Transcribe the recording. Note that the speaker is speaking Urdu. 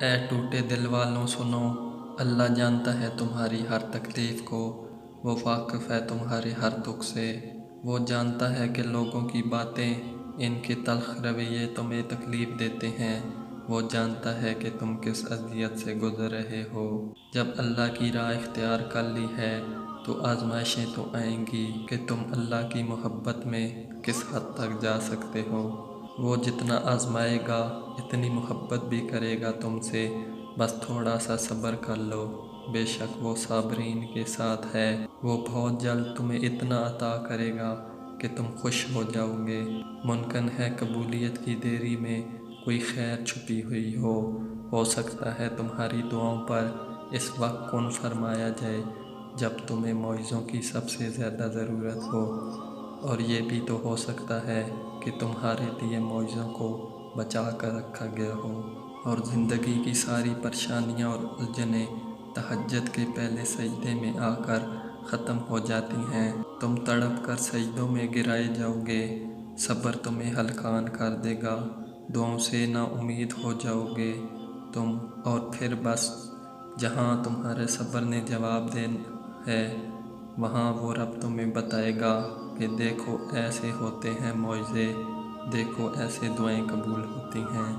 اے ٹوٹے دل والوں سنو، اللہ جانتا ہے تمہاری ہر تکلیف کو، وہ واقف ہے تمہارے ہر دکھ سے، وہ جانتا ہے کہ لوگوں کی باتیں، ان کے تلخ رویے تمہیں تکلیف دیتے ہیں، وہ جانتا ہے کہ تم کس اذیت سے گزر رہے ہو۔ جب اللہ کی راہ اختیار کر لی ہے تو آزمائشیں تو آئیں گی کہ تم اللہ کی محبت میں کس حد تک جا سکتے ہو۔ وہ جتنا آزمائے گا اتنی محبت بھی کرے گا تم سے، بس تھوڑا سا صبر کر لو، بے شک وہ صابرین کے ساتھ ہے۔ وہ بہت جلد تمہیں اتنا عطا کرے گا کہ تم خوش ہو جاؤ گے۔ ممکن ہے قبولیت کی دیری میں کوئی خیر چھپی ہوئی ہو سکتا ہے تمہاری دعاؤں پر اس وقت کن فرمایا جائے جب تمہیں معجزوں کی سب سے زیادہ ضرورت ہو، اور یہ بھی تو ہو سکتا ہے کہ تمہارے لیے معجزوں کو بچا کر رکھا گیا ہو، اور زندگی کی ساری پریشانیاں اور الجھنیں تہجد کے پہلے سجدے میں آ کر ختم ہو جاتی ہیں۔ تم تڑپ کر سجدوں میں گرائے جاؤ گے، صبر تمہیں ہلکان کر دے گا، دعاؤں سے نا امید ہو جاؤ گے تم، اور پھر بس جہاں تمہارے صبر نے جواب دینا ہے وہاں وہ رب تمہیں بتائے گا کہ دیکھو ایسے ہوتے ہیں معجزے، دیکھو ایسے دعائیں قبول ہوتی ہیں۔